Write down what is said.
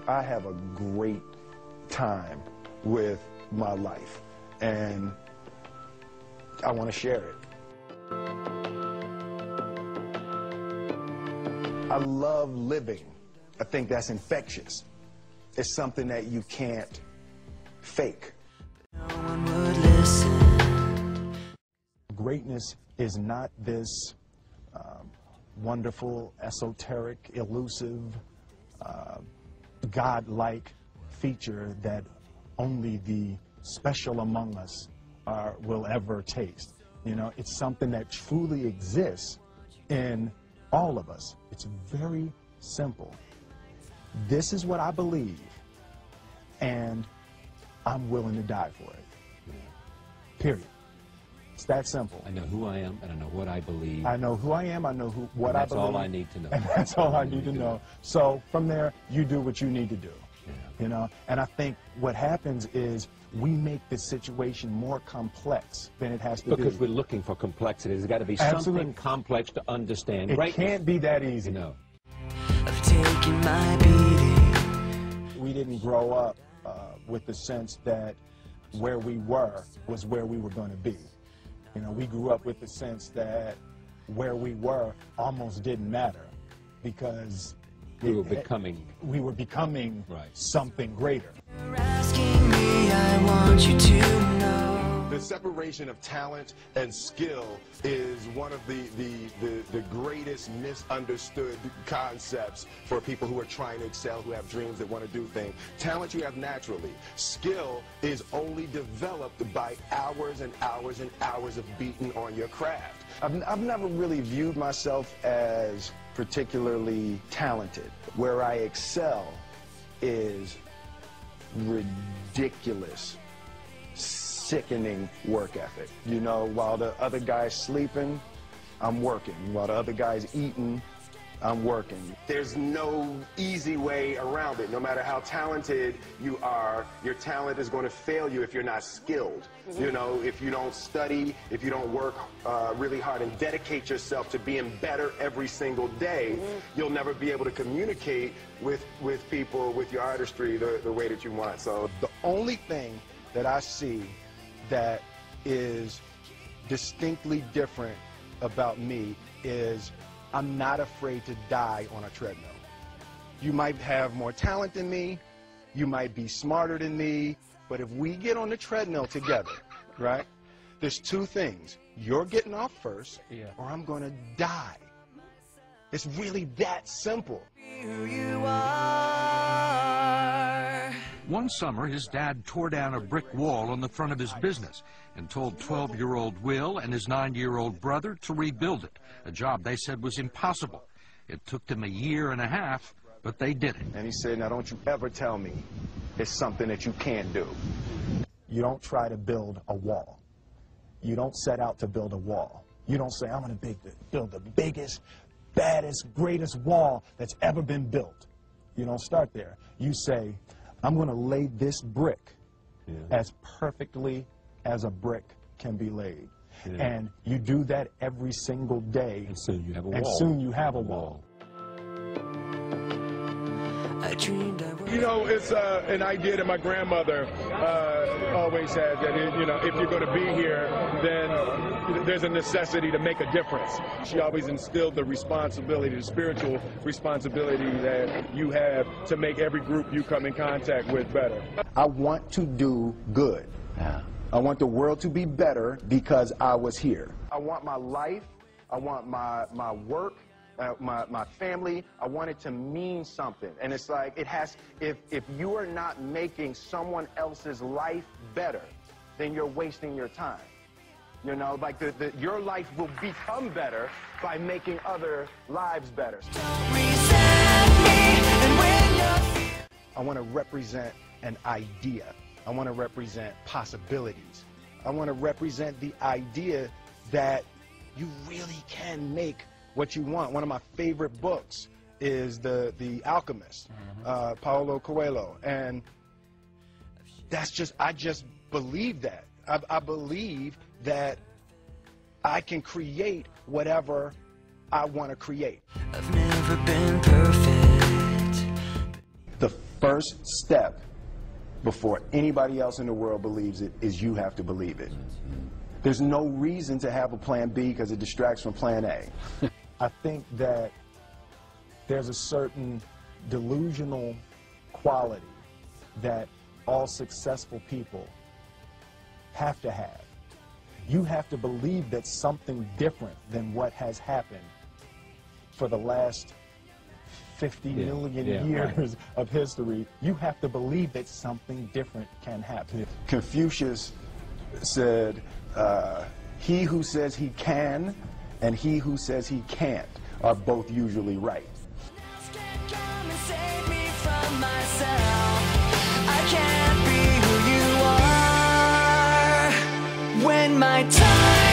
I have a great time with my life, and I want to share it. I love living. I think that's infectious. It's something that you can't fake. No one would listen. Greatness is not this wonderful, esoteric, elusive, God-like feature that only the special among us will ever taste. You know, it's something that truly exists in all of us. It's very simple. This is what I believe, and I'm willing to die for it. Period. It's that simple. I know who I am, and I know what I believe. I know who I am, I know what I believe. That's all I need to know. And that's all I need to know. So from there, you do what you need to do. Yeah. You know, and I think what happens is we make the situation more complex than it has to be. Because we're looking for complexity. There's got to be something complex to understand. It can't be that easy. No. I've taken my beating. We didn't grow up with the sense that where we were was where we were going to be. You know, we grew up with the sense that where we were almost didn't matter because we were becoming right. Something greater. You're asking me, I want you to know. The separation of talent and skill is one of the greatest misunderstood concepts for people who are trying to excel, who have dreams, that want to do things. Talent you have naturally. Skill is only developed by hours and hours and hours of beating on your craft. I've never really viewed myself as particularly talented. Where I excel is ridiculous, sickening work ethic. You know, while the other guy's sleeping, I'm working. While the other guy's eating, I'm working. There's no easy way around it. No matter how talented you are, your talent is going to fail you if you're not skilled. You know, if you don't study, if you don't work really hard and dedicate yourself to being better every single day, you'll never be able to communicate with people, with your artistry, the way that you want. So the only thing that I see that is distinctly different about me is I'm not afraid to die on a treadmill. You might have more talent than me, you might be smarter than me, but if we get on the treadmill together, right, there's two things. You're getting off first, or I'm going to die. It's really that simple. Who you are. One summer, his dad tore down a brick wall on the front of his business and told 12-year-old Will and his 9-year-old brother to rebuild it, a job they said was impossible. It took them a year and a half, but they did it. And he said, now don't you ever tell me it's something that you can't do. You don't try to build a wall. You don't set out to build a wall. You don't say, I'm going to build the biggest, baddest, greatest wall that's ever been built. You don't start there. You say, I'm going to lay this brick as perfectly as a brick can be laid. And you do that every single day. And soon you have a wall. And soon you have a wall. You know, it's an idea that my grandmother always had, that, you know, if you're going to be here, then there's a necessity to make a difference. She always instilled the responsibility, the spiritual responsibility that you have to make every group you come in contact with better. I want to do good. I want the world to be better because I was here. I want my life, I want my work, my family, I want it to mean something. And it's like, it has, if you are not making someone else's life better, then you're wasting your time. You know, like your life will become better by making other lives better. I want to represent an idea. I want to represent possibilities. I want to represent the idea that you really can make what you want. One of my favorite books is The Alchemist, Paulo Coelho, and that's just, I just believe that. I believe that I can create whatever I want to create. I've never been perfect. The first step before anybody else in the world believes it is you have to believe it. There's no reason to have a plan B because it distracts from plan A. I think that there's a certain delusional quality that all successful people have to have. You have to believe that something different than what has happened for the last 50 million years of history. You have to believe that something different can happen. Confucius said, he who says he can and he who says he can't are both usually right. Come and save me from myself. I can't be who you are when my time